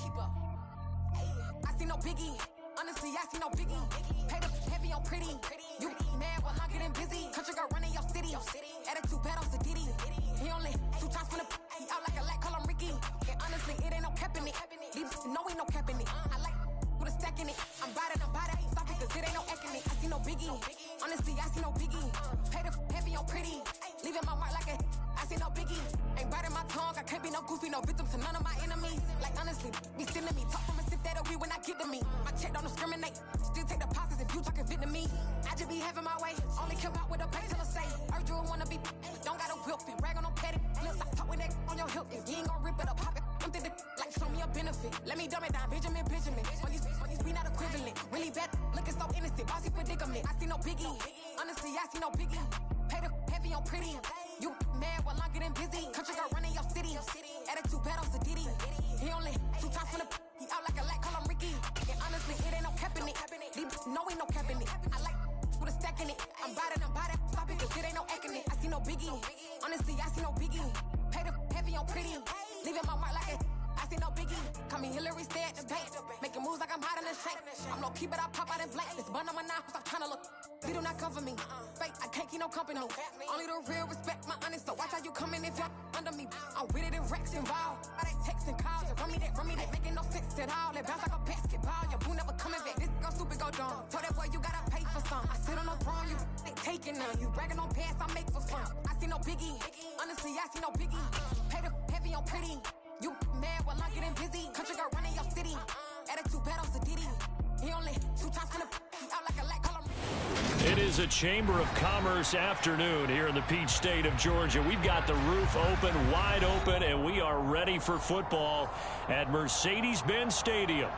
I see no biggie. Honestly, I see no biggie. Paid up heavy on pretty. You mad while I'm getting busy. Country girl running your city. Attitude bad on Diddy. He only 2 times from the he out like a lack, call him Ricky. And honestly, it ain't no cap in it. These know ain't no cap in it. I like with a stack in it. I'm about it. Stop it, cause it ain't no acting it. I see no biggie. Honestly, I see no biggie. Paid up heavy on pretty. Leaving my mark like a I see no biggie. Ain't biting my tongue. I can't be no goofy, no victim to none of my enemies. Like honestly, be sending me. Talk from a sip that we when I get to me. My check don't discriminate. Still take deposits if you talking Vietnamese. I just be having my way. Only come out with a pay till I say. Urge you wanna be. Don't gotta whip it. Rag on no petty. Flips. I talk with that on your hip. If you ain't gon' rip it up, pop it. I'm thinking like show me a benefit. Let me dumb it down. Benjamin. We not equivalent. Really bad. Looking so innocent. Bossy predicament. I see no biggie. Honestly, I see no biggie. Paid up heavy on pretty. You mad while I'm getting busy. Country girl running your city. Attitude bad on Diddy. He only 2 times from the he out like a lack, call him Ricky. And honestly, it ain't no cap in it. These know ain't no cap in it. I like with a stack in it. I'm about it. Stop it, cause it ain't no acting it. I see no biggie. Honestly, I see no biggie. Paid up heavy on pretty. Leaving my mark like a I see no biggie. Call me Hillary, stay at the bank. Making moves like I'm hot in the shank. I'm no keep it, I pop out in blank. This bun on my knife, stop trying to look. They do not cover me. Fake, I can't keep no company. Only the real respect my honest. So watch how you coming if y'all under me. I'm with it in Rex involved. I they texting calls and run me that. Making no sense at all. They bounce like a basketball. Your boo never coming back. This go stupid, go dumb. Told that boy you gotta pay for some. I sit on no throne, you they taking none. You bragging on pants, I make for fun. I see no biggie. Honestly, I see no biggie. Paid up heavy on pretty. You mad while I'm getting busy. Country girl running your city. Attitude bad on Diddy. He only 2 times from the he out like a lack, call him. It is a Chamber of Commerce afternoon here in the Peach State of Georgia. We've got the roof open, wide open, and we are ready for football at Mercedes-Benz Stadium.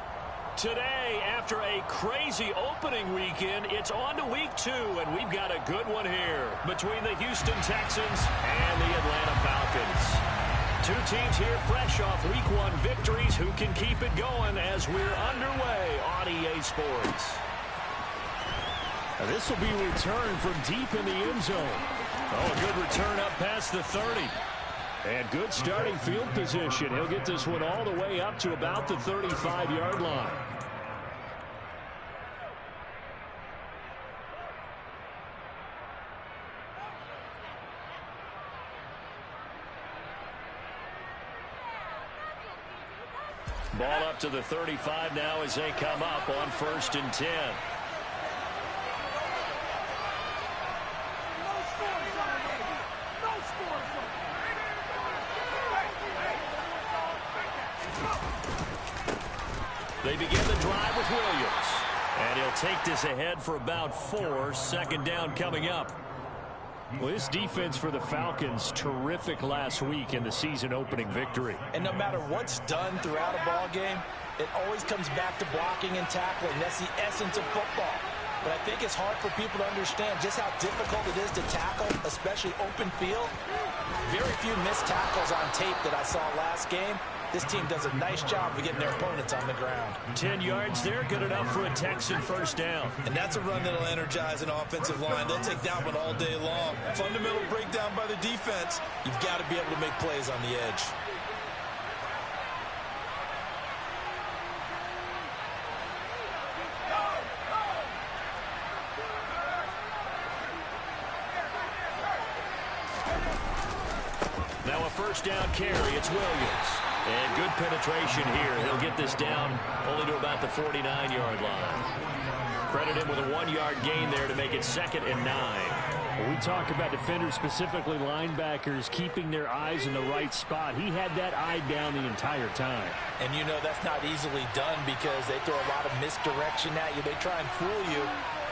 Today, after a crazy opening weekend, it's on to week 2, and we've got a good one here between the Houston Texans and the Atlanta Falcons. 2 teams here fresh off week 1 victories. Who can keep it going as we're underway on EA Sports? This will be returned from deep in the end zone. Oh, a good return up past the 30. And good starting field position. He'll get this one all the way up to about the 35-yard line. Ball up to the 35 now as they come up on 1st and 10. They begin the drive with Williams. And he'll take this ahead for about 4. 2nd down coming up. Well, this defense for the Falcons, terrific last week in the season-opening victory. And no matter what's done throughout a ball game, it always comes back to blocking and tackling. That's the essence of football. But I think it's hard for people to understand just how difficult it is to tackle, especially open field. Very few missed tackles on tape that I saw last game. This team does a nice job of getting their opponents on the ground. 10 yards there, good enough for a Texan 1st down. And that's a run that'll energize an offensive line. They'll take that one all day long. Fundamental breakdown by the defense. You've got to be able to make plays on the edge. Now a 1st down carry, it's Williams. And good penetration here. He'll get this down only to about the 49-yard line. Credit him with a 1-yard gain there to make it 2nd and 9. When we talk about defenders, specifically linebackers, keeping their eyes in the right spot, he had that eye down the entire time. And you know that's not easily done because they throw a lot of misdirection at you. They try and fool you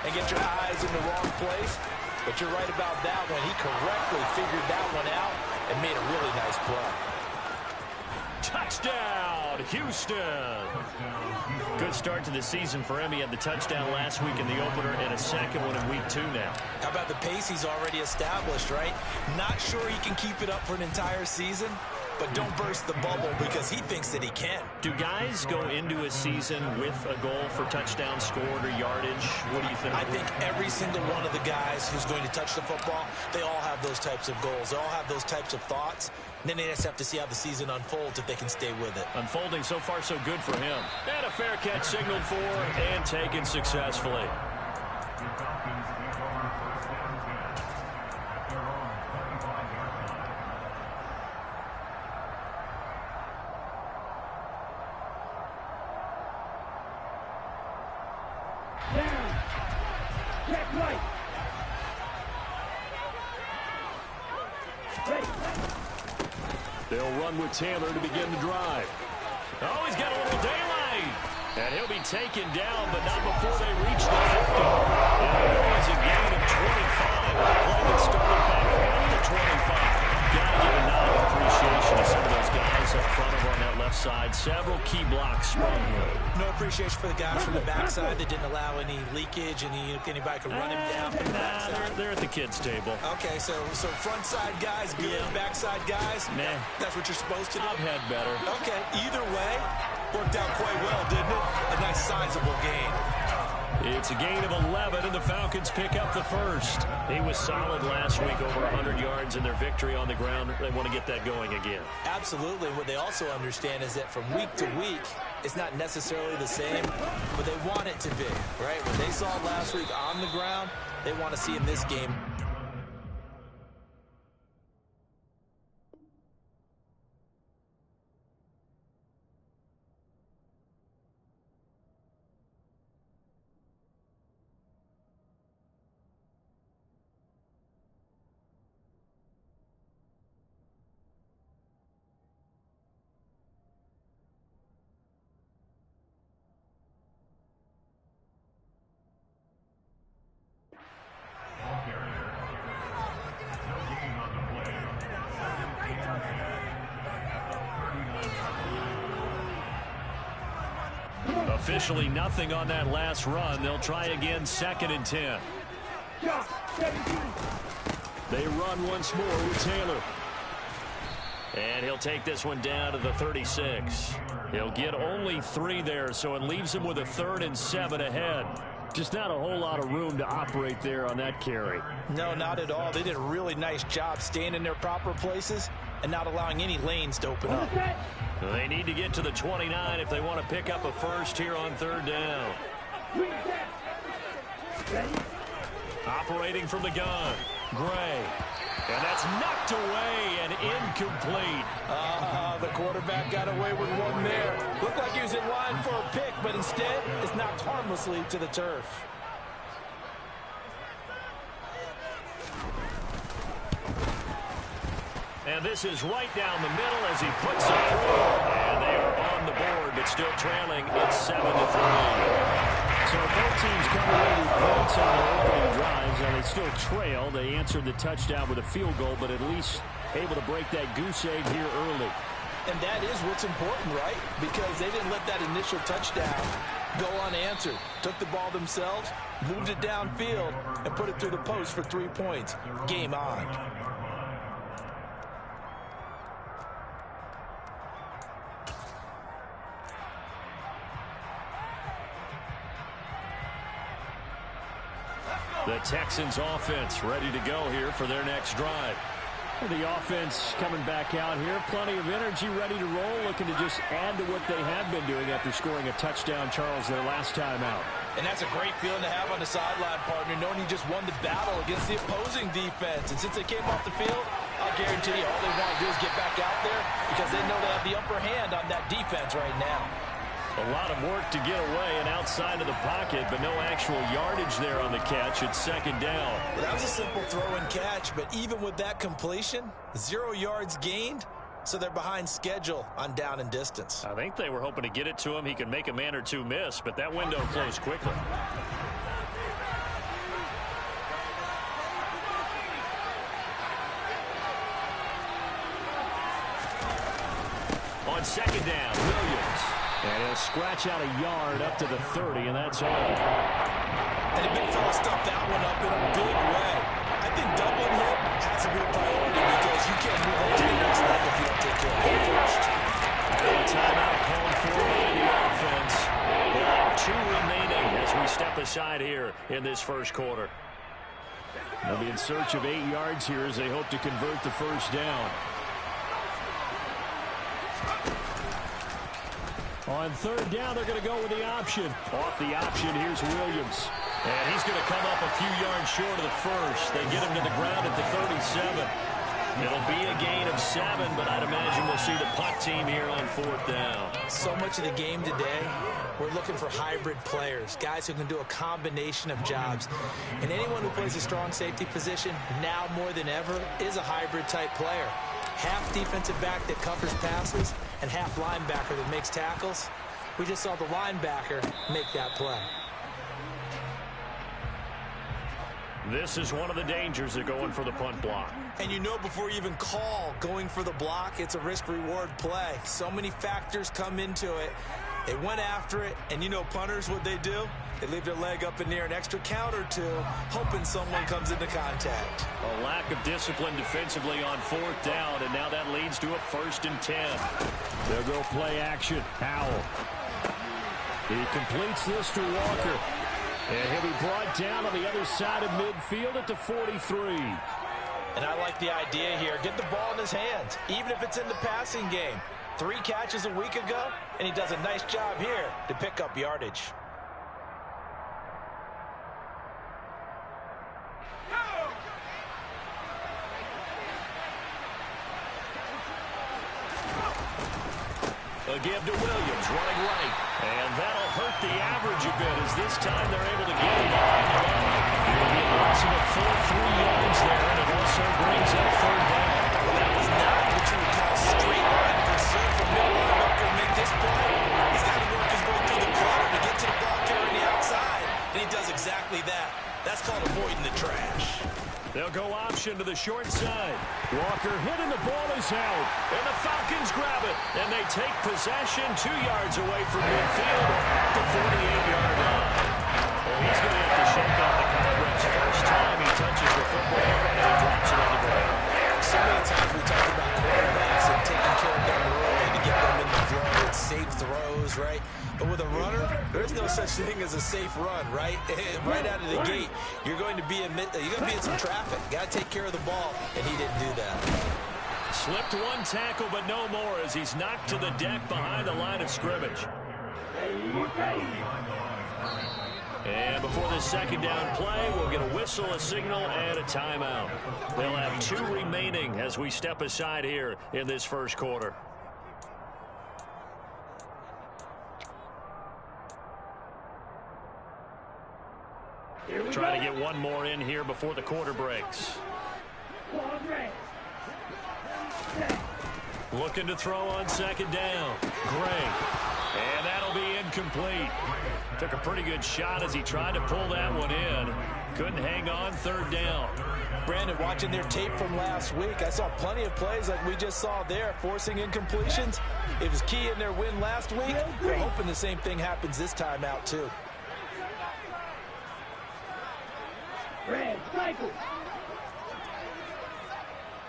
and get your eyes in the wrong place. But you're right about that one. He correctly figured that one out and made a really nice play. Touchdown, Houston. Good start to the season for him. He had the touchdown last week in the opener and a 2nd one in week 2 now. How about the pace he's already established, right? Not sure he can keep it up for an entire season, but don't burst the bubble because he thinks that he can. Do guys go into a season with a goal for touchdown scored or yardage? What do you think? I think every single one of the guys who's going to touch the football, they all have those types of goals. They all have those types of thoughts. And then they just have to see how the season unfolds if they can stay with it. Unfolding so far so good for him. And a fair catch signaled for and taken successfully. They'll run with Taylor to begin the drive. Oh, he's got a little daylight. And he'll be taken down, but not before they reach the 50. And it was a gain of 25. A play that started back at the 25. Got to give a nod of appreciation to some of those guys up front over on that left side. Several key blocks sprung here. No appreciation for the guys from the backside that didn't allow any leakage, anybody could run him down from the backside. They're at the kids' table. Okay, so front side guys good, backside guys, nah. That's what you're supposed to do? I've had better. Okay, either way, worked out quite well, didn't it? A nice sizable gain. It's a gain of 11, and the Falcons pick up the first. He was solid last week, over 100 yards in their victory on the ground. They want to get that going again. Absolutely. What they also understand is that from week to week, it's not necessarily the same, but they want it to be, right? What they saw last week on the ground, they want to see in this game. Officially nothing on that last run. They'll try again, 2nd and 10. They run once more with Taylor. And he'll take this one down to the 36. He'll get only 3 there, so it leaves him with a 3rd and 7 ahead. Just not a whole lot of room to operate there on that carry. No, not at all. They did a really nice job staying in their proper places and not allowing any lanes to open up. They need to get to the 29 if they want to pick up a first here on 3rd down. Operating from the gun, Gray. And that's knocked away and incomplete. The quarterback got away with one there. Looked like he was in line for a pick, but instead it's knocked harmlessly to the turf. And this is right down the middle as he puts it through. And they are on the board, but still trailing. It's 7-3. So both teams coming away with points on their opening drives, and they still trail. They answered the touchdown with a field goal, but at least able to break that goose egg here early. And that is what's important, right? Because they didn't let that initial touchdown go unanswered. Took the ball themselves, moved it downfield, and put it through the post for 3 points. Game on. The Texans offense ready to go here for their next drive. The offense coming back out here. Plenty of energy, ready to roll, looking to just add to what they have been doing after scoring a touchdown, Charles, their last time out. And that's a great feeling to have on the sideline, partner, knowing you just won the battle against the opposing defense. And since they came off the field, I'll guarantee you all they want to do is get back out there because they know they have the upper hand on that defense right now. A lot of work to get away and outside of the pocket, but no actual yardage there on the catch. It's 2nd down. Well, that was a simple throw and catch, but even with that completion, 0 yards gained, so they're behind schedule on down and distance. I think they were hoping to get it to him. He could make a man or two miss, but that window closed quickly. On 2nd down, Williams. And he'll scratch out a yard up to the 30, and that's all. And the big fella stuffed that one up in a big way. I think doubling him has to be a priority because you can't move on to the next level if you don't take care of it. aside here in this first quarter. They'll be in search of 8 yards here as they hope to convert the first down. On third down, they're going to go with the option. Off the option, here's Williams. And he's going to come up a few yards short of the first. They get him to the ground at the 37. It'll be a gain of 7, but I'd imagine we'll see the punt team here on fourth down. So much of the game today, we're looking for hybrid players, guys who can do a combination of jobs. And anyone who plays a strong safety position, now more than ever, is a hybrid-type player. Half defensive back that covers passes and half linebacker that makes tackles. We just saw the linebacker make that play. This is one of the dangers of going for the punt block. And you know before you even call going for the block, it's a risk-reward play. So many factors come into it. They went after it, and you know punters, what they do? They leave their leg up in the air an extra count or two, hoping someone comes into contact. A lack of discipline defensively on fourth down, and now that leads to a 1st and 10. They'll go play action. Howell. He completes this to Walker. And he'll be brought down on the other side of midfield at the 43. And I like the idea here. Get the ball in his hands, even if it's in the passing game. 3 catches a week ago, and he does a nice job here to pick up yardage. A give to Williams, running right. And that'll hurt the average a bit as this time they're able to get him behind the line. It'll be a loss of a full 3 yards there, and it also brings up third down. Well, that was not what you would call straight line pursuit from middle linebacker to make this play. He's got to work his way through the clutter to get to the ball carrier on the outside, and he does exactly that. That's called avoiding the trash. They'll go option to the short side. Walker hit and the ball is out. And the Falcons grab it. And they take possession 2 yards away from midfield at the 48-yard line. Well, he's going to have to shake off the cobwebs first time he touches the football, and he drops it on the ground. So many times we talk about quarterbacks and taking care of them early to get them in the flow and safe throws, right? But with a runner, there is no such thing as a safe run, right? Right out of the gate, you're going to be in some traffic. Got to take care of the ball, and he didn't do that. Slipped one tackle, but no more as he's knocked to the deck behind the line of scrimmage. And before the second down play, we'll get a whistle, a signal, and a timeout. They'll have 2 remaining as we step aside here in this first quarter. Trying to get one more in here before the quarter breaks. Looking to throw on second down. Gray. And that'll be incomplete. Took a pretty good shot as he tried to pull that one in. Couldn't hang on third down. Brandon, watching their tape from last week, I saw plenty of plays like we just saw there, forcing incompletions. It was key in their win last week. They're hoping the same thing happens this time out, too. Red striker.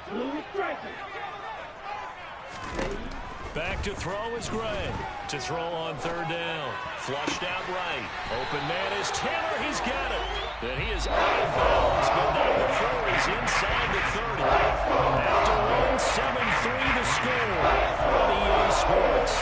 Blue striker. Back to throw is Gray. To throw on third down. Flushed out right. Open man is Taylor. He's got it. And he is out of bounds, but not before he's inside the 30. After one, 7-3 the score on EA Sports.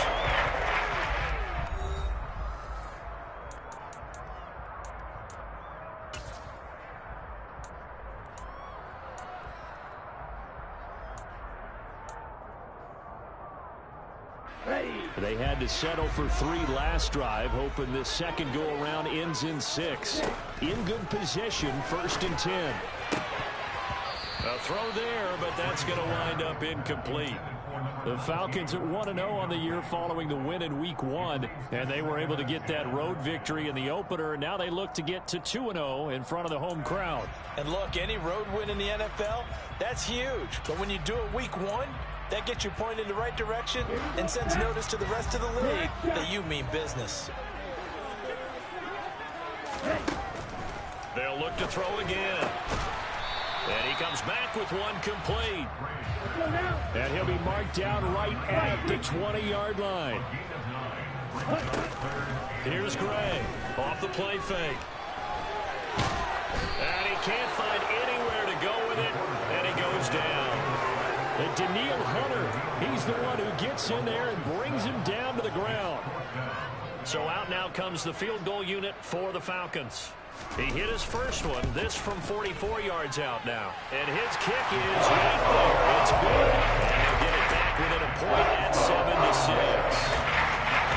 They had to settle for 3 last drive, hoping this second go-around ends in 6. In good position, 1st and 10. A throw there, but that's going to wind up incomplete. The Falcons at 1-0 on the year following the win in Week 1, and they were able to get that road victory in the opener. Now they look to get to 2-0 in front of the home crowd. And look, any road win in the NFL, that's huge. But when you do it Week 1, that gets you pointed in the right direction and sends notice to the rest of the league that you mean business. They'll look to throw again. And he comes back with one complete. And he'll be marked down right at the 20-yard line. Here's Gray off the play fake. can't find anywhere to go with it, and he goes down. And Daniil Hunter, he's the one who gets in there and brings him down to the ground. So out now comes the field goal unit for the Falcons. He hit his first one, this from 44 yards out now. And his kick is right there. It's good. And he'll get it back within a point at 7-6.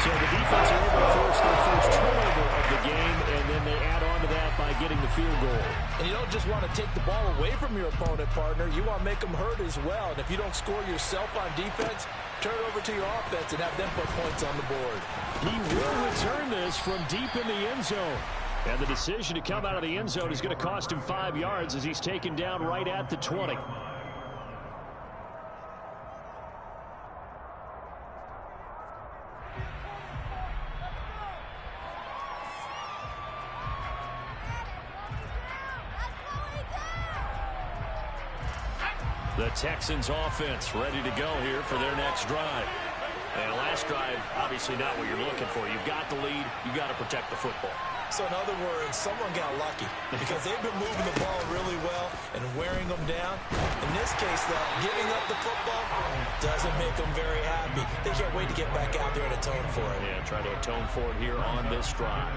So the defense are able to force their first turnover of the game, and then they add on to that by getting the field goal. And you don't just want to take the ball away from your opponent, partner. You want to make them hurt as well. And if you don't score yourself on defense, turn it over to your offense and have them put points on the board. He will return this from deep in the end zone. And the decision to come out of the end zone is going to cost him 5 yards as he's taken down right at the 20. The Texans offense ready to go here for their next drive. And last drive, obviously not what you're looking for. You've got the lead. You've got to protect the football. So in other words, someone got lucky because they've been moving the ball really well and wearing them down. In this case, though, giving up the football doesn't make them very happy. They can't wait to get back out there and atone for it. Yeah, try to atone for it here on this drive.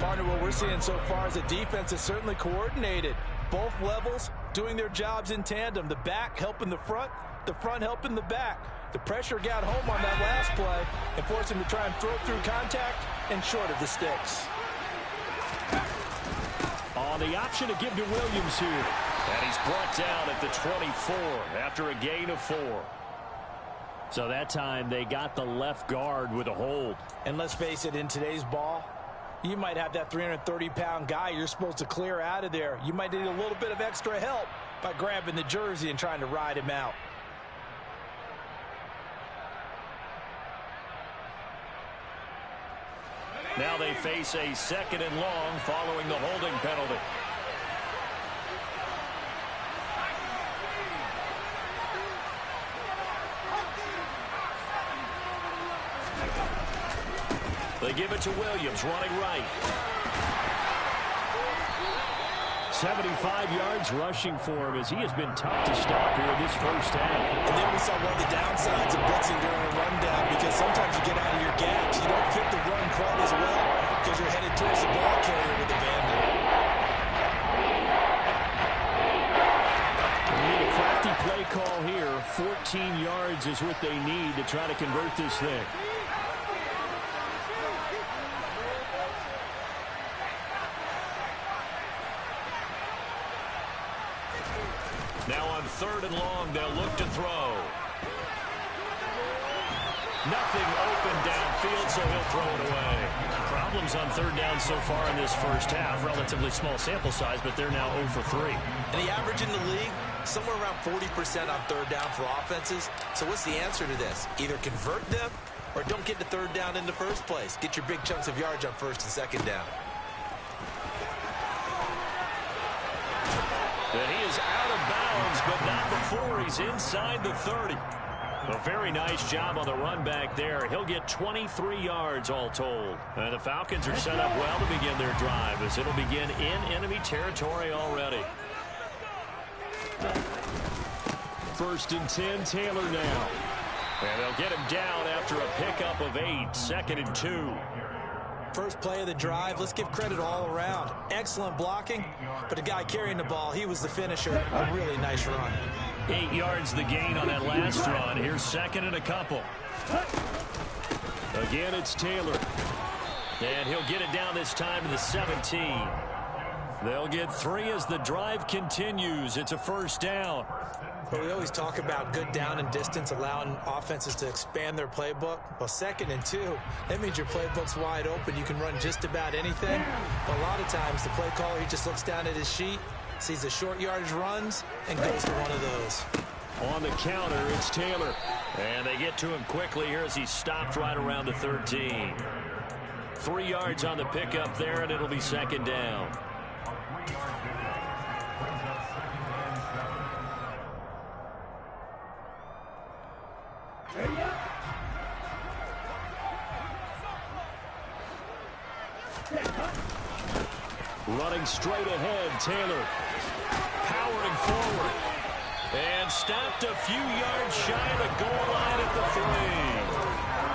Partner, what we're seeing so far is the defense is certainly coordinated. Both levels doing their jobs in tandem. The back helping the front helping the back. The pressure got home on that last play and forced him to try and throw through contact and short of the sticks. On the option to give to Williams here. And he's brought down at the 24 after a gain of 4. So that time they got the left guard with a hold. And let's face it, in today's ball, you might have that 330-pound guy you're supposed to clear out of there. You might need a little bit of extra help by grabbing the jersey and trying to ride him out. Now they face a 2nd and long following the holding penalty. They give it to Williams, running right. 75 yards rushing for him as he has been tough to stop here in this first half. And then we saw one of the downsides of blitzing during a rundown because sometimes you get out of your gaps. You don't fit the run quite as well because you're headed towards the ball carrier with the bandit. They need a crafty play call here. 14 yards is what they need to try to convert this thing. Now on 3rd and long, they'll look to throw. Nothing open downfield, so he'll throw it away. Problems on 3rd down so far in this first half. Relatively small sample size, but they're now 0 for 3. And the average in the league, somewhere around 40% on 3rd down for offenses. So what's the answer to this? Either convert them or don't get to 3rd down in the first place. Get your big chunks of yards on 1st and 2nd down. And he is out of bounds, but not before he's inside the 30. A very nice job on the run back there. He'll get 23 yards all told. And the Falcons are set up well to begin their drive as it'll begin in enemy territory already. 1st and 10, Taylor now. And they'll get him down after a pickup of 8, 2nd and 2. First play of the drive, let's give credit all around. Excellent blocking, but the guy carrying the ball, he was the finisher. A really nice run. 8 yards the gain on that last run. Here's 2nd and a couple. Again, it's Taylor. And he'll get it down this time to the 17. They'll get 3 as the drive continues. It's a 1st down. But we always talk about good down and distance, allowing offenses to expand their playbook. Well, 2nd and 2, that means your playbook's wide open. You can run just about anything. But a lot of times, the play caller, he just looks down at his sheet, sees the short yardage runs, and goes to one of those. On the counter, it's Taylor. And they get to him quickly here as he stopped right around the 13. 3 yards on the pickup there, and it'll be 2nd down. Running straight ahead, Taylor. Powering forward. And stopped a few yards shy of the goal line at the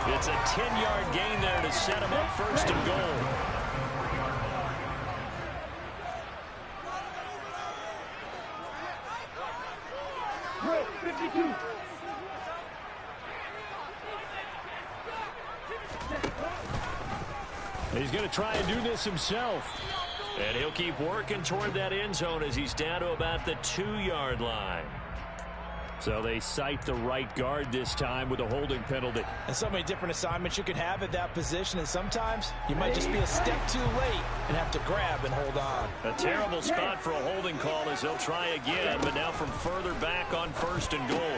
3. It's a 10-yard gain there to set him up first and goal. Red 52. He's going to try and do this himself. And he'll keep working toward that end zone as he's down to about the 2-yard line. So they cite the right guard this time with a holding penalty. And so many different assignments you can have at that position, and sometimes you might just be a step too late and have to grab and hold on. A terrible spot for a holding call as he'll try again, but now from further back on first and goal.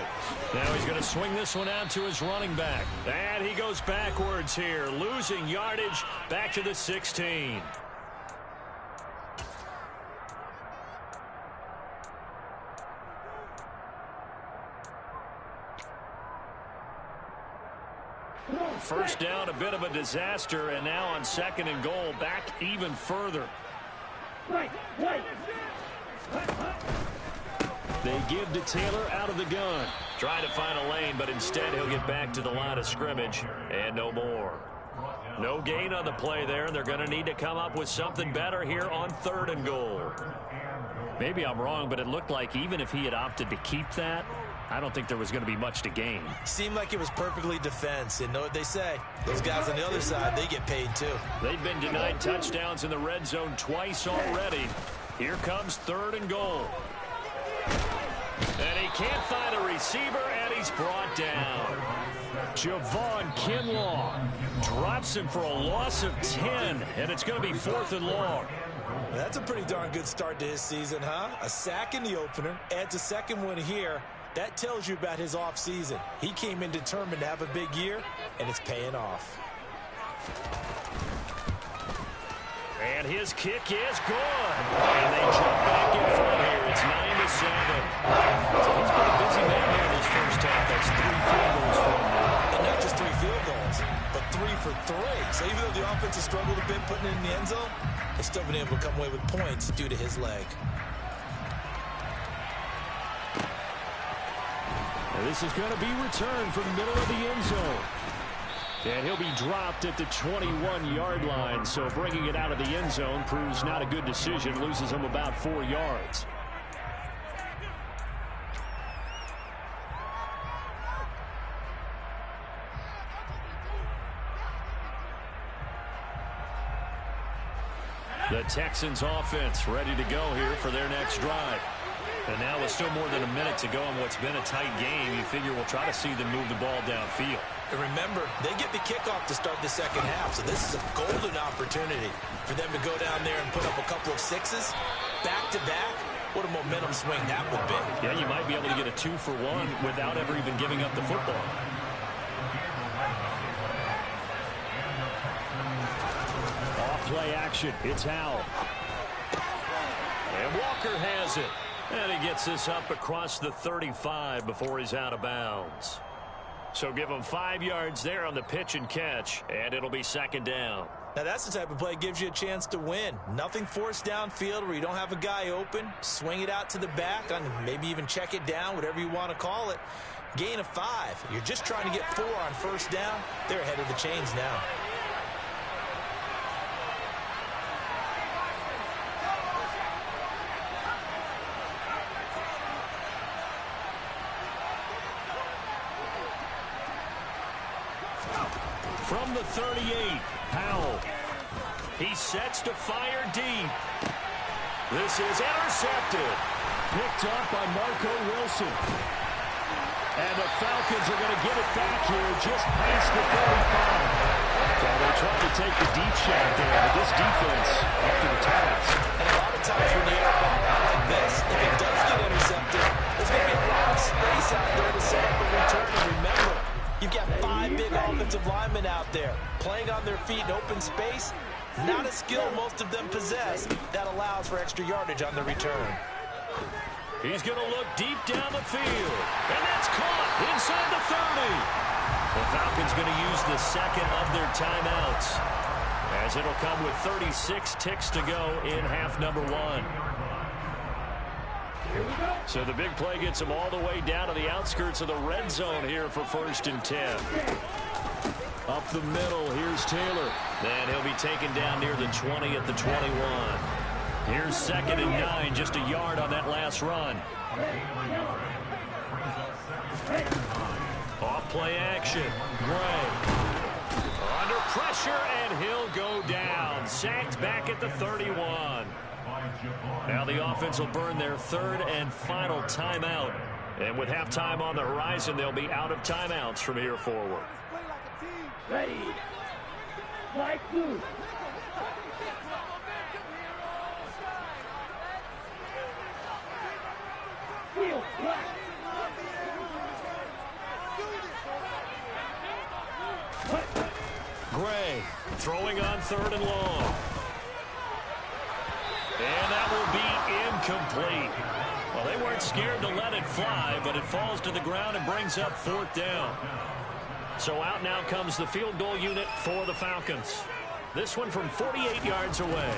Now he's going to swing this one out to his running back. And he goes backwards here, losing yardage back to the 16. First down, a bit of a disaster, and now on second and goal, back even further. They give to Taylor out of the gun. Trying to find a lane, but instead he'll get back to the line of scrimmage, and no more. No gain on the play there, and they're going to need to come up with something better here on third and goal. Maybe I'm wrong, but it looked like even if he had opted to keep that, I don't think there was going to be much to gain. Seemed like it was perfectly defense. And know what they say? Those guys on the other side, they get paid too. They've been denied touchdowns in the red zone twice already. Here comes third and goal. And he can't find a receiver, and he's brought down. Javon Kinlaw drops him for a loss of 10, and it's going to be fourth and long. That's a pretty darn good start to his season, huh? A sack in the opener, adds a second one here. That tells you about his offseason. He came in determined to have a big year, and it's paying off. And his kick is good. And they jump back in front here. It's 9-7. So he's been a busy man here in this first half. That's 3 field goals for him now. And not just 3 field goals, but 3 for 3. So even though the offense has struggled a bit putting it in the end zone, they've still been able to come away with points due to his leg. This is going to be returned from the middle of the end zone. And he'll be dropped at the 21-yard line. So bringing it out of the end zone proves not a good decision. Loses him about 4 yards. The Texans offense ready to go here for their next drive. And now with still more than a minute to go in what's been a tight game, you figure we'll try to see them move the ball downfield. And remember, they get the kickoff to start the second half, so this is a golden opportunity for them to go down there and put up a couple of sixes back-to-back. What a momentum swing that would be. Yeah, you might be able to get a 2-for-1 without ever even giving up the football. Off-play action, it's Howell. And Walker has it. And he gets this up across the 35 before he's out of bounds. So give him 5 yards there on the pitch and catch, and it'll be second down. Now that's the type of play that gives you a chance to win. Nothing forced downfield where you don't have a guy open. Swing it out to the back, and maybe even check it down, whatever you want to call it. Gain of 5. You're just trying to get 4 on first down. They're ahead of the chains now. From the 38, Howell. He sets to fire deep. This is intercepted. Picked up by Marco Wilson. And the Falcons are going to get it back here just past the 35. So they tried to take the deep shot there, but this defense up to the task. And a lot of times when you have a ball like this, if it does get intercepted, there's going to be a lot of space out there to set up a return. And remember, you've got 5 big offensive linemen out there playing on their feet in open space. Not a skill most of them possess that allows for extra yardage on the return. He's going to look deep down the field. And that's caught inside the 30. The Falcons going to use the second of their timeouts. as it'll come with 36 ticks to go in half number one. So the big play gets him all the way down to the outskirts of the red zone here for 1st and 10. Up the middle, here's Taylor. Then he'll be taken down near the 20 at the 21. Here's 2nd and 9, just a yard on that last run. Off play action. Gray. Under pressure, and he'll go down. Sacked back at the 31. Now the offense will burn their 3rd and final timeout. And with halftime on the horizon, they'll be out of timeouts from here forward. Ready. Like blue. Field black. Gray throwing on 3rd and long. And that will be incomplete. Well, they weren't scared to let it fly, but it falls to the ground and brings up 4th down. So out now comes the field goal unit for the Falcons. This one from 48 yards away.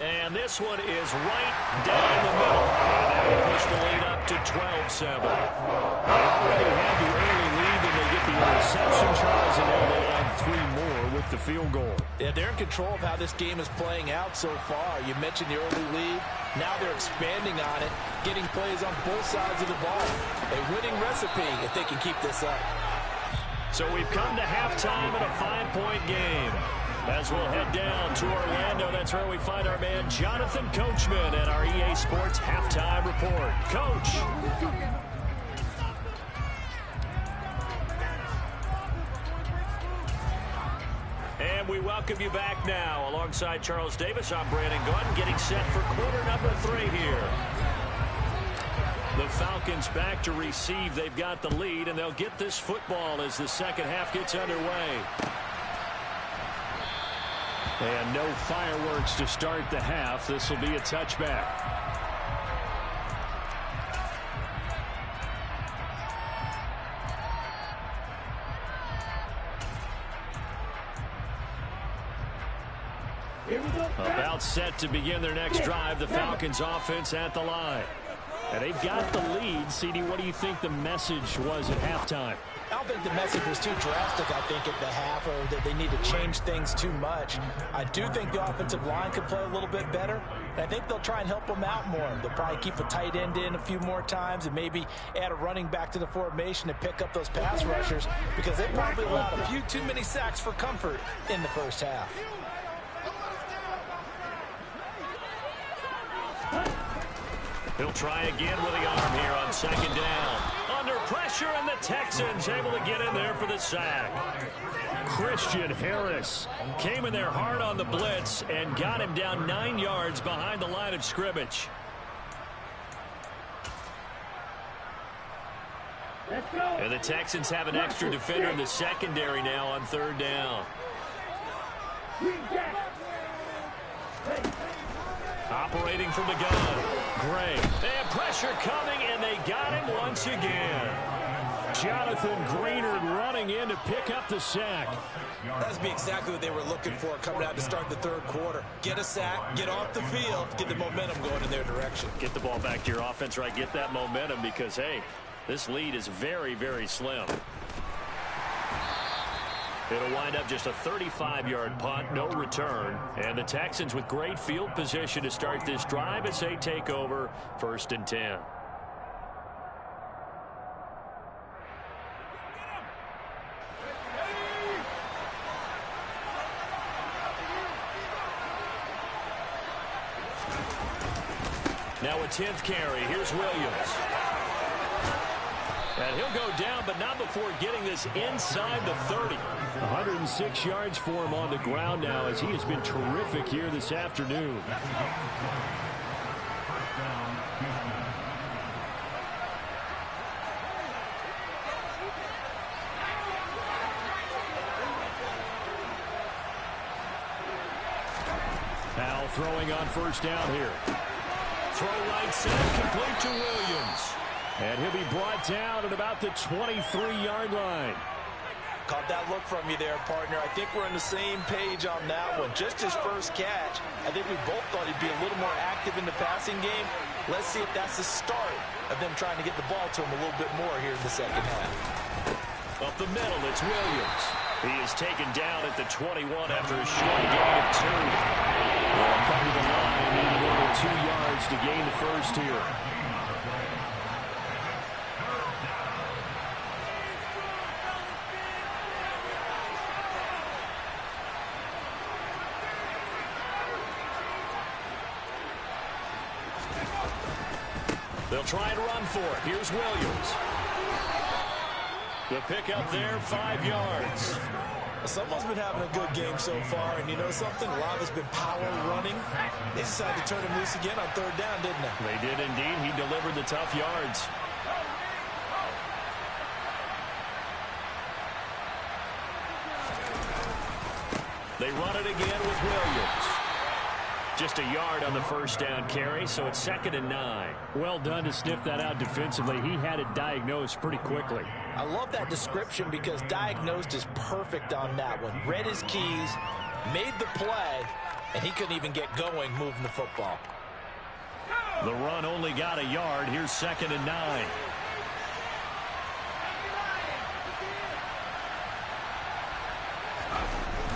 And this one is right down the middle. And that will push the lead up to 12-7. They already had the early lead, and they get the interception, Charles, and now they add 3 more with the field goal. Yeah, they're in control of how this game is playing out so far. You mentioned the early lead. Now they're expanding on it, getting plays on both sides of the ball. A winning recipe if they can keep this up. So we've come to halftime in a 5-point game. As we'll head down to Orlando, that's where we find our man Jonathan Coachman at our EA Sports Halftime Report. Coach. And we welcome you back now. Alongside Charles Davis, I'm Brandon Gunn, getting set for quarter number 3 here. The Falcons back to receive. They've got the lead, and they'll get this football as the second half gets underway. And no fireworks to start the half. This will be a touchback. About set to begin their next drive. The Falcons offense at the line. And they've got the lead. CD, what do you think the message was at halftime? I don't think the message was too drastic, I think, at the half, or that they need to change things too much. I do think the offensive line could play a little bit better, and I think they'll try and help them out more. They'll probably keep a tight end in a few more times and maybe add a running back to the formation to pick up those pass rushers, because they probably allowed a few too many sacks for comfort in the first half. He'll try again with the arm here on 2nd down. Under pressure, and the Texans able to get in there for the sack. Christian Harris came in there hard on the blitz and got him down 9 yards behind the line of scrimmage. Let's go. And the Texans have an extra defender in the secondary now on 3rd down. Operating from the gun. Gray. And pressure coming, and they got him once again. Jonathan Greenard running in to pick up the sack. That'd be exactly what they were looking for coming out to start the 3rd quarter. Get a sack, get off the field, get the momentum going in their direction. Get the ball back to your offense, right? Get that momentum because, hey, this lead is very, very slim. It'll wind up just a 35-yard punt, no return. And the Texans with great field position to start this drive as they take over 1st and 10. Now a 10th carry. Here's Williams. And he'll go down, but not before getting this inside the 30. 106 yards for him on the ground now, as he has been terrific here this afternoon. Now throwing on 1st down here. Throw right side, complete to Williams. And he'll be brought down at about the 23-yard line. Caught that look from you there, partner. I think we're on the same page on that one. Just his first catch, I think we both thought he'd be a little more active in the passing game. Let's see if that's the start of them trying to get the ball to him a little bit more here in the second half. Up the middle, it's Williams. He is taken down at the 21 after a short gain of 2. Well, probably the line needed only 2 yards to gain the first here. They'll try and run for it. Here's Williams. The pickup there, 5 yards. Someone's been having a good game so far, and you know something? A lot of it's been power running. They decided to turn him loose again on third down, didn't they? They did indeed. He delivered the tough yards. They run it again with Williams. Just a yard on the first down carry, so it's 2nd and 9. Well done to sniff that out defensively. He had it diagnosed pretty quickly. I love that description because diagnosed is perfect on that one. Read his keys, made the play, and he couldn't even get going moving the football. The run only got a yard. Here's 2nd and 9.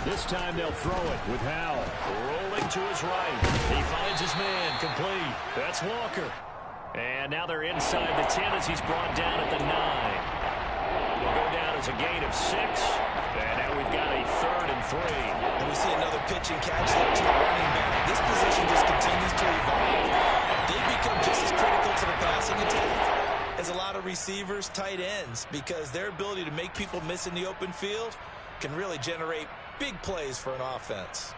This time they'll throw it with Howell. Rolling to his right. He finds his man complete. That's Walker. And now they're inside the 10 as he's brought down at the 9. Will go down as a gain of 6. And now we've got a 3rd and 3. And we see another pitch and catch there to the running back. This position just continues to evolve. They become just as critical to the passing attack as a lot of receivers, tight ends, because their ability to make people miss in the open field can really generate big plays for an offense.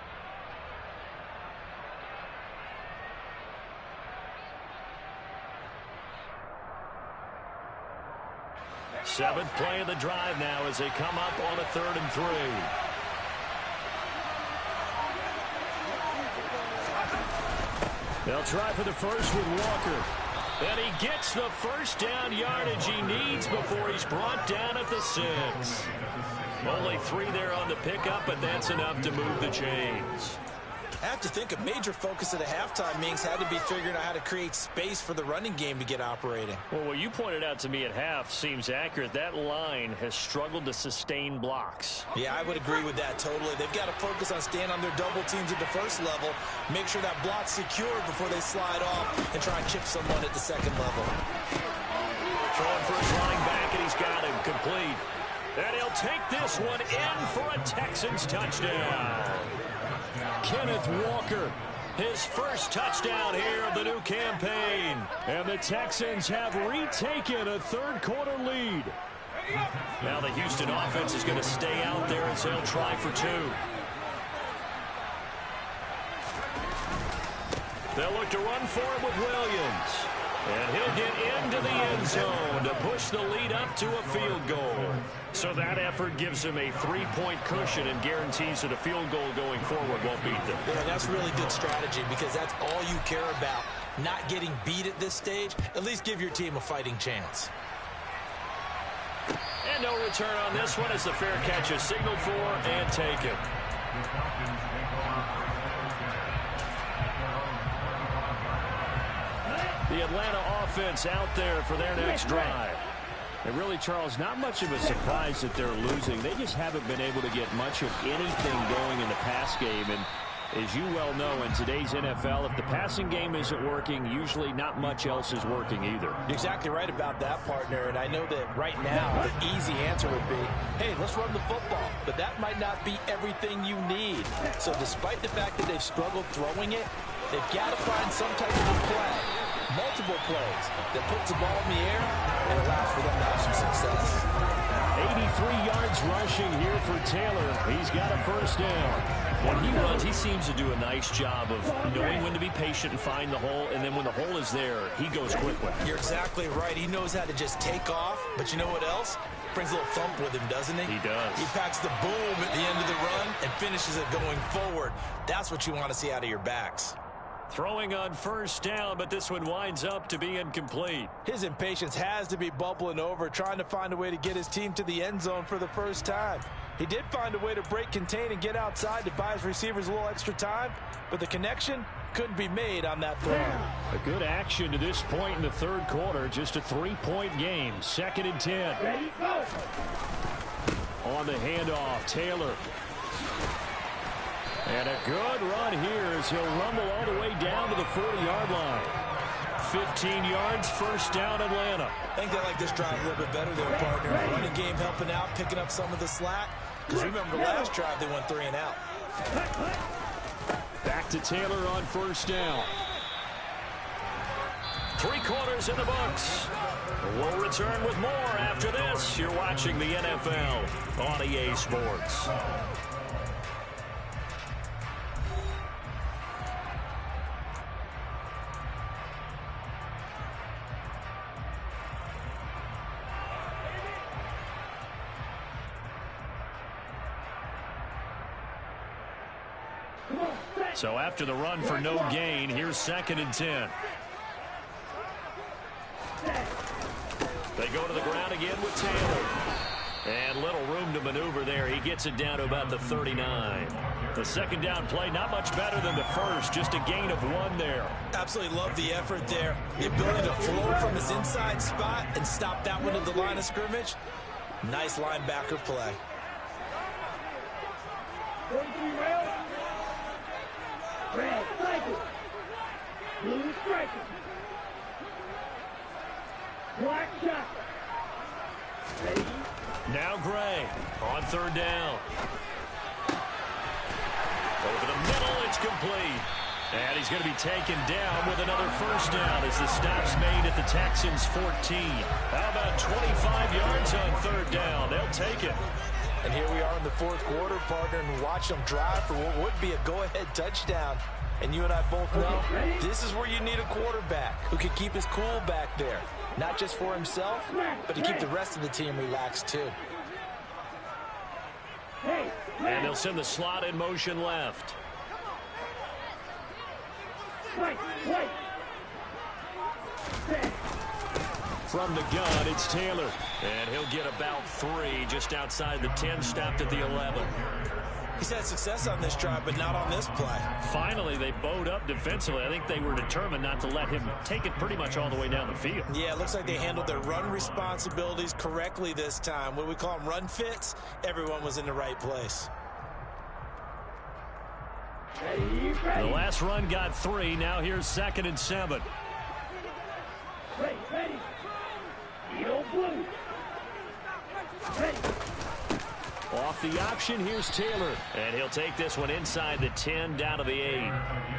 Seventh play of the drive now as they come up on a 3rd and 3. They'll try for the first with Walker. And he gets the first down yardage he needs before he's brought down at the 6. Only 3 there on the pickup, but that's enough to move the chains. I have to think a major focus at a halftime means had to be figuring out how to create space for the running game to get operating. Well, what you pointed out to me at half seems accurate. That line has struggled to sustain blocks. Yeah, I would agree with that totally. They've got to focus on staying on their double teams at the first level, make sure that block's secured before they slide off and try and chip someone at the second level. Throwing for his running back, and he's got him complete. And he'll take this one in for a Texans touchdown. Kenneth Walker, his first touchdown here of the new campaign. And the Texans have retaken a third-quarter lead. Now the Houston offense is going to stay out there as they'll try for 2. They'll look to run for it with Williams. And he'll get into the end zone to push the lead up to a field goal. So that effort gives him a 3-point cushion and guarantees that a field goal going forward won't beat them. Yeah, that's really good strategy because that's all you care about. Not getting beat at this stage. At least give your team a fighting chance. And no return on this one as the fair catch is signaled for and taken. The Atlanta offense out there for their next drive. And really, Charles, not much of a surprise that they're losing. They just haven't been able to get much of anything going in the pass game. And as you well know, in today's NFL, if the passing game isn't working, usually not much else is working either. You're exactly right about that, partner. And I know that right now, the easy answer would be, hey, let's run the football. But that might not be everything you need. So despite the fact that they've struggled throwing it, they've got to find some type of a play. Multiple plays that puts the ball in the air and allows for them to have some success. 83 yards rushing here for Taylor. He's got a first down. When he runs, he seems to do a nice job of knowing when to be patient and find the hole, and then when the hole is there, he goes quickly. You're exactly right. He knows how to just take off, but you know what else? Brings a little thump with him, doesn't he? He does. He packs the boom at the end of the run and finishes it going forward. That's what you want to see out of your backs. Throwing on first down, but this one winds up to be incomplete. His impatience has to be bubbling over, trying to find a way to get his team to the end zone for the first time. He did find a way to break, contain, and get outside to buy his receivers a little extra time, but the connection couldn't be made on that throw. A good action to this point in the third quarter. Just a 3-point game. 2nd and 10. Ready, go. On the handoff, Taylor. And a good run here as he'll rumble all the way down to the 40-yard line. 15 yards, first down, Atlanta. I think they like this drive a little bit better there, partner. Running game helping out, picking up some of the slack. Because remember, the last drive they went 3 and out. Back to Taylor on first down. 3 quarters in the books. We'll return with more after this. You're watching the NFL on EA Sports. So after the run for no gain, here's 2nd and 10. They go to the ground again with Taylor. And little room to maneuver there. He gets it down to about the 39. The 2nd down play, not much better than the first. Just a gain of 1 there. Absolutely love the effort there. The ability to float from his inside spot and stop that one at the line of scrimmage. Nice linebacker play. 43 rail. Red striker. Blue striker. Black shot. Ready. Now Gray on 3rd down. Over the middle, it's complete. And he's going to be taken down with another first down as the stop's made at the Texans' 14. How about 25 yards on 3rd down? They'll take it. And here we are in the 4th quarter, partner, and watch them drive for what would be a go-ahead touchdown. And you and I both know this is where you need a quarterback who can keep his cool back there. Not just for himself, but to keep the rest of the team relaxed, too. And they'll send the slot in motion left. From the gun, it's Taylor. And he'll get about 3 just outside the 10, stopped at the 11. He's had success on this drive, but not on this play. Finally, they bowed up defensively. I think they were determined not to let him take it pretty much all the way down the field. Yeah, it looks like they handled their run responsibilities correctly this time. What we call them run fits, everyone was in the right place. The last run got 3. Now here's 2nd and 7. Ready. Yellow blue. Ready. Off the option, here's Taylor. And he'll take this one inside the 10, down to the 8.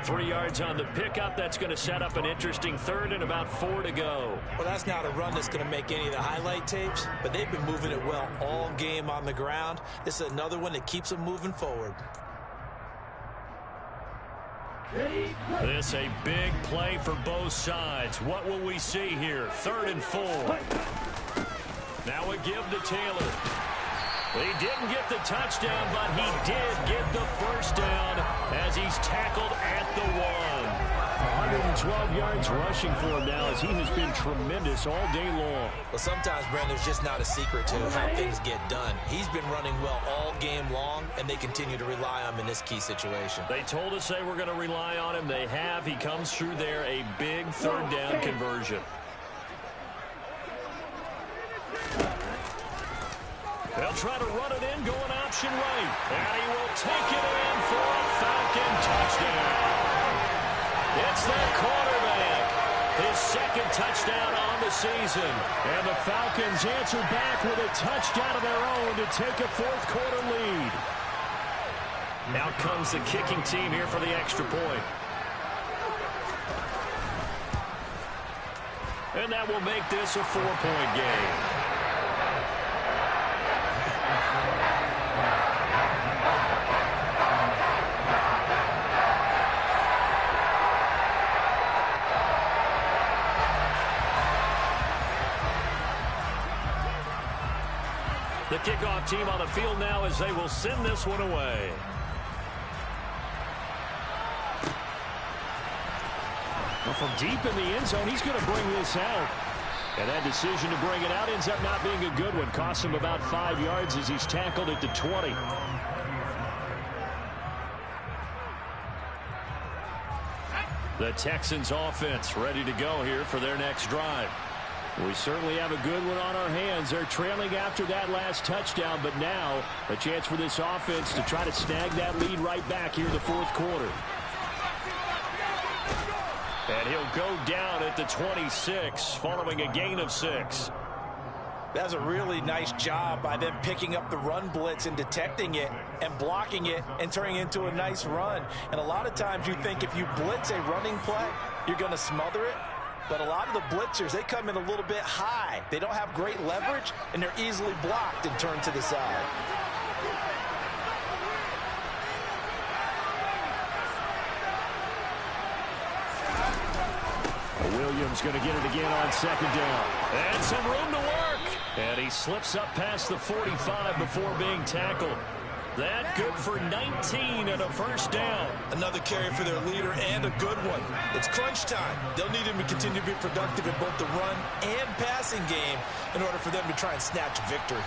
3 yards on the pickup. That's going to set up an interesting 3rd and about 4 to go. Well, that's not a run that's going to make any of the highlight tapes, but they've been moving it well all game on the ground. This is another one that keeps them moving forward. This a big play for both sides. What will we see here? 3rd and 4. Now a give to Taylor. He didn't get the touchdown, but he did get the first down as he's tackled at the 1. 112 yards rushing for him now as he has been tremendous all day long. Well, sometimes, Brent, there's just not a secret to how things get done. He's been running well all game long, and they continue to rely on him in this key situation. They told us they were going to rely on him. They have. He comes through there, a big 3rd down conversion. They'll try to run it in, going option right. And he will take it in for a Falcon touchdown. It's their quarterback. His 2nd touchdown on the season. And the Falcons answer back with a touchdown of their own to take a 4th quarter lead. Now comes the kicking team here for the extra point. And that will make this a 4-point game. The kickoff team on the field now as they will send this one away. from deep in the end zone, he's going to bring this out. And that decision to bring it out ends up not being a good one. Costs him about 5 yards as he's tackled at the 20. The Texans offense ready to go here for their next drive. We certainly have a good one on our hands. They're trailing after that last touchdown, but now a chance for this offense to try to snag that lead right back here in the fourth quarter. And he'll go down at the 26 following a gain of 6. That's a really nice job by them picking up the run blitz and detecting it and blocking it and turning it into a nice run. And a lot of times you think if you blitz a running play, you're going to smother it. But a lot of the blitzers, they come in a little bit high. They don't have great leverage, and they're easily blocked and turned to the side. Williams going to get it again on second down. And some room to work. And he slips up past the 45 before being tackled. That good for 19 and a first down. Another carry for their leader and a good one. It's crunch time. They'll need him to continue to be productive in both the run and passing game in order for them to try and snatch victory.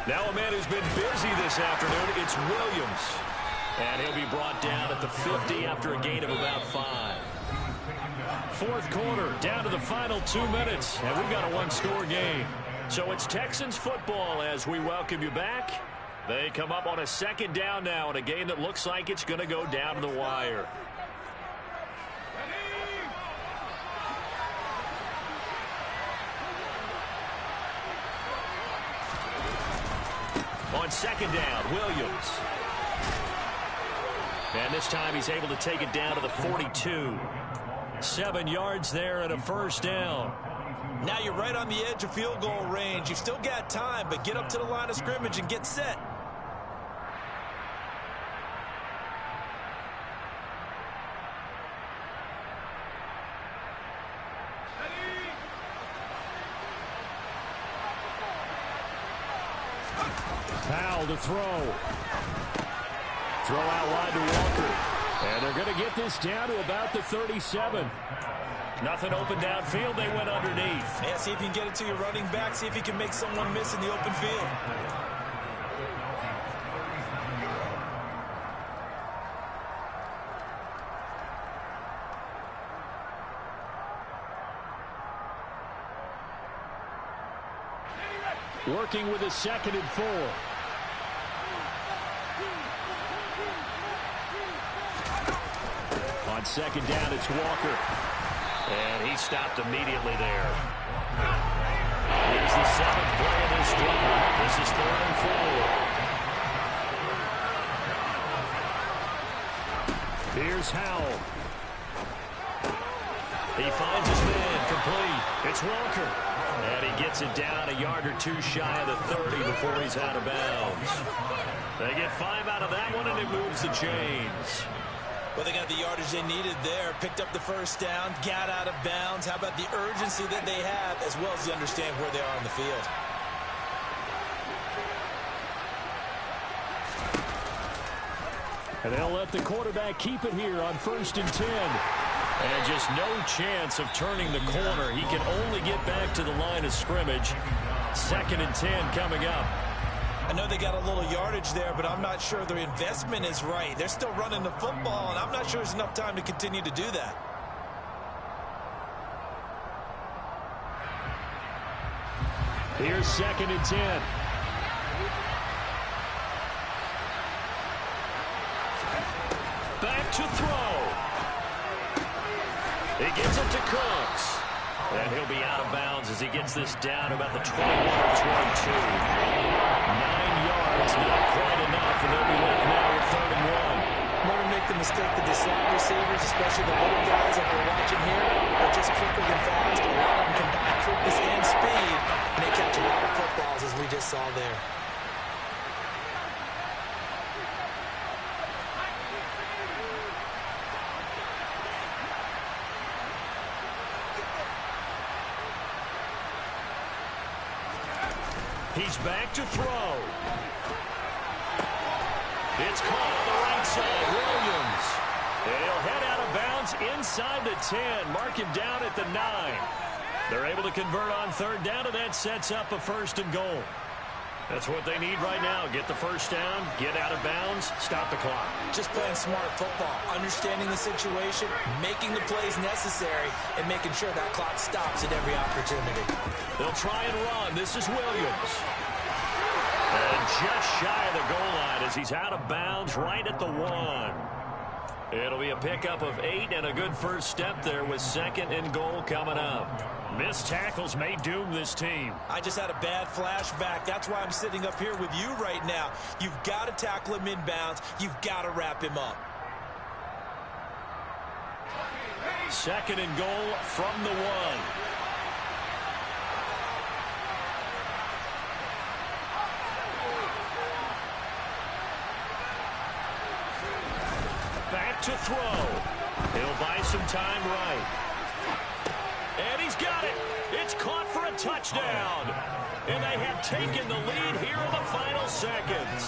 Now a man who's been busy this afternoon, it's Williams. And he'll be brought down at the 50 after a gain of about 5. Fourth quarter, down to the final 2 minutes, and we've got a one-score game. So it's Texans football as we welcome you back. They come up on a second down now in a game that looks like it's going to go down to the wire. On second down, Williams. And this time he's able to take it down to the 42. 7 yards there and a first down. Now you're right on the edge of field goal range. You've still got time, but get up to the line of scrimmage and get set. Powell to throw. Throw out wide to Walker. And they're going to get this down to about the 37. Nothing open downfield. They went underneath. Yeah, see if you can get it to your running back. See if you can make someone miss in the open field. Working with a 2nd and 4. On second down, it's Walker. And he stopped immediately there. Here's the 7th play of this drive. This is 3rd and 4. Here's Howell. He finds his man complete. It's Walker. And he gets it down a yard or 2 shy of the 30 before he's out of bounds. They get 5 out of that one, and it moves the chains. Well, they got the yardage they needed there, picked up the first down, got out of bounds. How about the urgency that they have, as well as they understand where they are on the field? And they'll let the quarterback keep it here on 1st and 10. And just no chance of turning the corner. He can only get back to the line of scrimmage. 2nd and 10 coming up. I know they got a little yardage there, but I'm not sure their investment is right. They're still running the football, and I'm not sure there's enough time to continue to do that. Here's 2nd and 10. Back to throw. He gives it to Cooks. And he'll be out of bounds as he gets this down about the 21 or 22. 9 yards, not quite enough, and they'll be left now with 3rd and 1. Never make the mistake that the slot receivers, especially the little guys that we're watching here, are just quicker than fast. A lot of them combine quickness and speed, and they catch a lot of footballs, as we just saw there. He's back to throw. It's caught on the right side. Williams. And he'll head out of bounds inside the 10. Mark him down at the 9. They're able to convert on third down, and that sets up a 1st and goal. That's what they need right now. Get the first down, get out of bounds, stop the clock. Just playing smart football, understanding the situation, making the plays necessary, and making sure that clock stops at every opportunity. They'll try and run. This is Williams. And just shy of the goal line as he's out of bounds right at the 1. It'll be a pickup of 8 and a good first step there with 2nd and goal coming up. Missed tackles may doom this team. I just had a bad flashback. That's why I'm sitting up here with you right now. You've got to tackle him inbounds. You've got to wrap him up. 2nd and goal from the 1. Back to throw. He'll buy some time right. And he's got it. It's caught for a touchdown. And they have taken the lead here in the final seconds.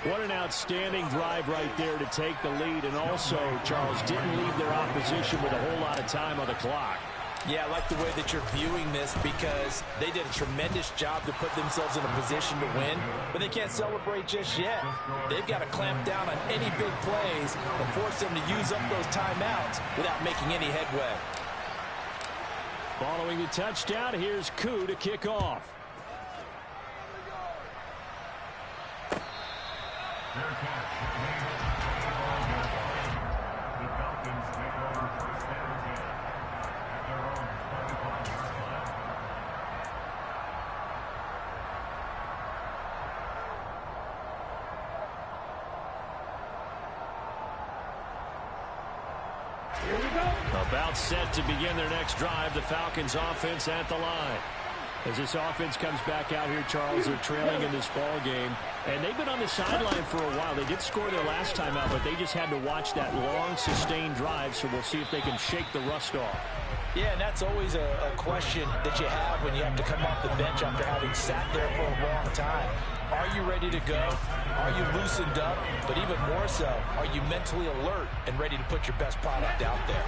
What an outstanding drive right there to take the lead. And also, Charles, didn't leave their opposition with a whole lot of time on the clock. Yeah, I like the way that you're viewing this because they did a tremendous job to put themselves in a position to win, but they can't celebrate just yet. They've got to clamp down on any big plays and force them to use up those timeouts without making any headway. Following the touchdown, here's Koo to kick off. About set to begin their next drive. The Falcons offense at the line. As this offense comes back out here, Charles, they're trailing in this ball game. And they've been on the sideline for a while. They did score their last time out, but they just had to watch that long, sustained drive. So we'll see if they can shake the rust off. Yeah, and that's always a question that you have when you have to come off the bench after having sat there for a long time. Are you ready to go? Are you loosened up? But even more so, are you mentally alert and ready to put your best product out there?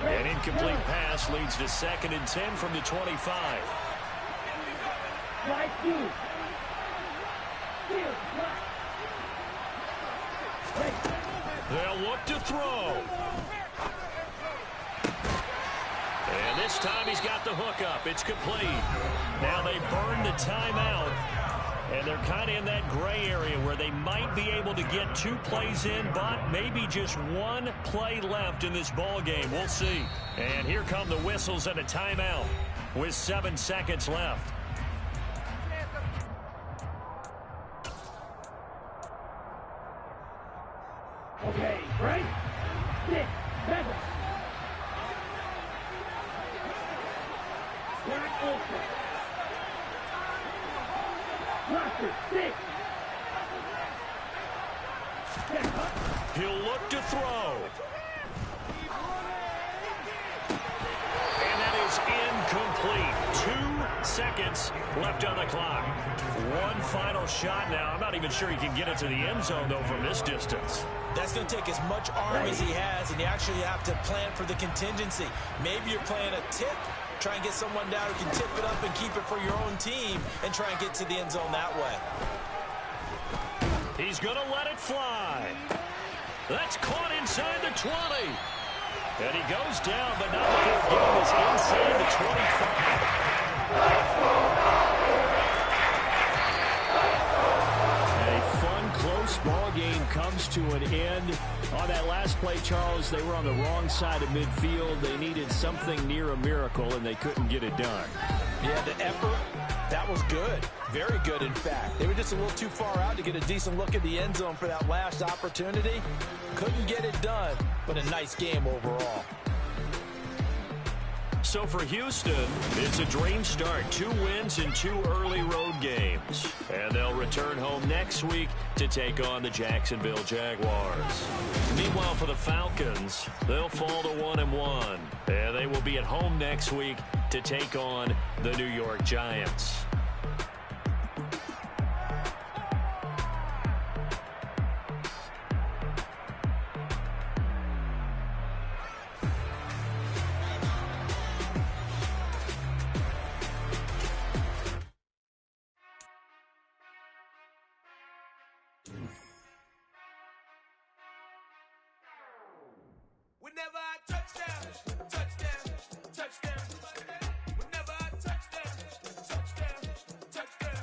An incomplete pass leads to 2nd and 10 from the 25. They'll look to throw. And this time he's got the hook up. It's complete. Now they burn the timeout. And they're kind of in that gray area where they might be able to get 2 plays in, but maybe just 1 play left in this ball game. We'll see. And here come the whistles and a timeout with 7 seconds left. Okay, right? 6, 7. Black Ultra. Blaster, 6. He'll look to throw. And that is incomplete. 2 seconds left on the clock. 1 final shot now. I'm not even sure he can get it to the end zone, though, from this distance. That's going to take as much arm as he has, and you actually have to plan for the contingency. Maybe you're playing a tip. Try and get someone down who can tip it up and keep it for your own team and try and get to the end zone that way. He's going to let it fly. That's caught inside the 20. And he goes down, but not before getting this inside the 25. A fun, close ball game comes to an end. On that last play, Charles, they were on the wrong side of midfield. They needed something near a miracle, and they couldn't get it done. Yeah, the effort, that was good. Very good, in fact. They were just a little too far out to get a decent look at the end zone for that last opportunity. Couldn't get it done, but a nice game overall. So for Houston, it's a dream start. 2 wins in 2 early road games. And they'll return home next week to take on the Jacksonville Jaguars. Meanwhile, for the Falcons, they'll fall to 1-1. And they will be at home next week to take on the New York Giants. Whenever I touchdown, touchdown, touchdown. Whenever I touchdown, touchdown, touchdown.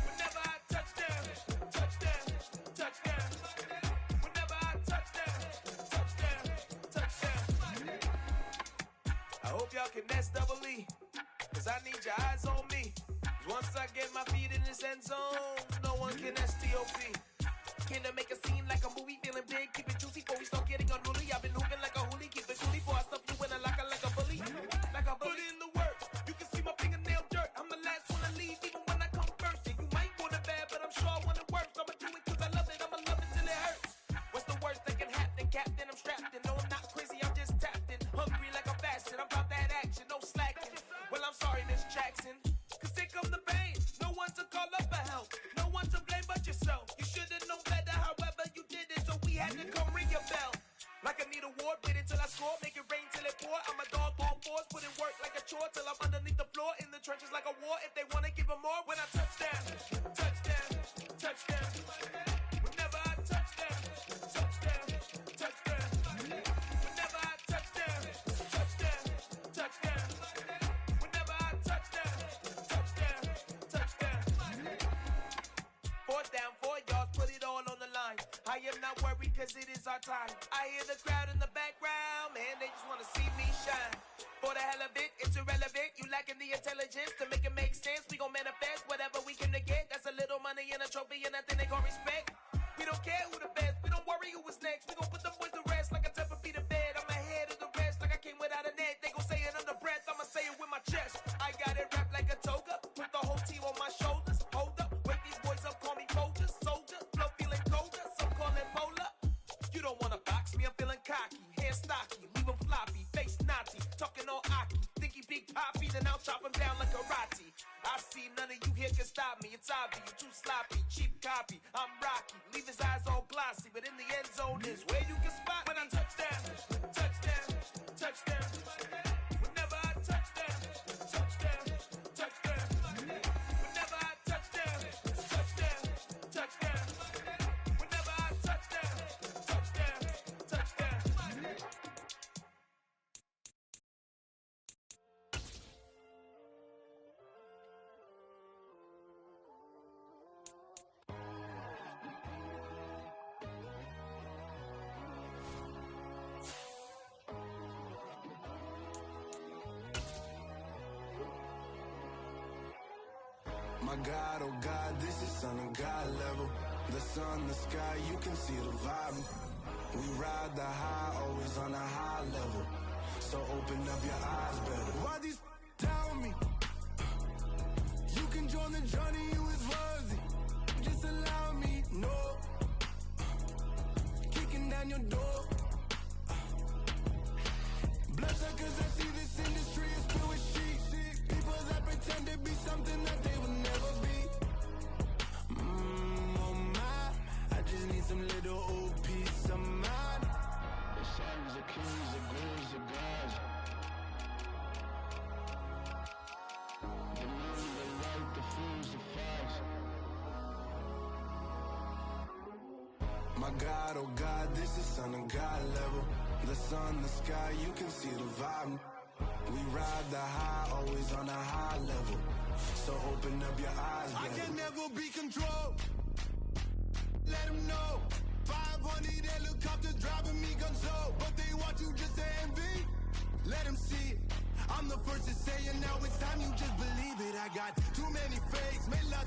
Whenever I touchdown, touchdown, touchdown. Whenever I touchdown, touchdown, touchdown. I hope y'all can nest double E, 'cause I need your eyes on me. 'Cause once I get my feet in this end zone, no one can STOP. Can I make a scene like a movie, feeling big, keep it juicy before we start getting unruly. I've been hooping like a hoolie, keep it coolie before I stuff you in a locker like a bully. Like a bully. Put in the work, you can see my fingernail dirt. I'm the last one to leave, even when I come first. Yeah, you might want it bad, but I'm sure I want it worse. I'ma do it 'cause I love it, I'ma love it till it hurts. What's the worst that can happen, Captain? I'm strapped in, no I'm not crazy, I'm just tapped in. Hungry like I'm fasting, I'm about that action, no slacking. Well, I'm sorry, Miss Jackson, 'cause here come the pain. No one to call up for help, no one to blame but yourself. You should've known better, however you did it, so we had to come ring your bell. Like I need a award, wait until I score, make it rain till it pour. I'm a dog on force, put in work like a chore till I'm underneath the floor, in the trenches like a war. If they wanna give them more, when I touchdown, touchdown, touchdown. Whenever I touchdown, touchdown, touchdown. Whenever I touchdown, touchdown, touchdown. Whenever I touchdown, touchdown, touchdown. 4th down, 4 yards, put it all on the line. I am not worried 'cause it is our time. I hear the crowd in the background, man, they just wanna see me shine. For the hell of it, it's irrelevant. You lacking the intelligence to make it make sense. We gon' manifest whatever we came to get. That's a little money and a trophy and nothing they gon' respect. We don't care who the best, we don't worry who was next. We gon' put them boys to rest like a 10 feet of bed. I'm ahead of the rest like I came without a net. They gon' say it under breath, I'ma say it with my chest. I got it wrapped like a toga, put the whole team on my shoulders. Hold up, wake these boys up, call me Folger, soldier. Flow feeling colder, some call it polar. You don't wanna box me, I'm feeling cocky. Hair stocky, leave him floppy, face naughty. Talking all aki, think he big poppy, then I'll chop him down like karate. I see none of you here can stop me. It's obvious, you too sloppy, cheap copy. I'm Rocky, leave his eyes all glossy, but in the end zone is where you can spot when I touchdown, touchdown, touchdown. Whenever I touchdown, touchdown, touchdown. Whenever I touchdown, touchdown, touchdown. Whenever I touchdown, touchdown, touchdown. My God, oh God, this is Son of God level. The sun, the sky, you can see the vibe. We ride the high, always on a high level. So open up your eyes better. Why these tell me? You can join the journey, you is worthy. Just allow me, no. Kicking down your door. Bloodsuckers, I see this industry is filled with sheep. People that pretend to be something that they will never be. Oh my, I just need some little old peace of mind. The sons, the kings, the ghouls, the gods. The moon, the light, the fools, the facts. My God, oh God, this is Son of God level. The sun, the sky, you can see the vibe. We ride the high, always on a high level. So open up your eyes, baby. I can never be controlled. Let them know. 500 helicopters driving me gonzo. But they want you just to envy. Let them see it. I'm the first to say it, now it's time you just believe it. I got too many fakes, made lots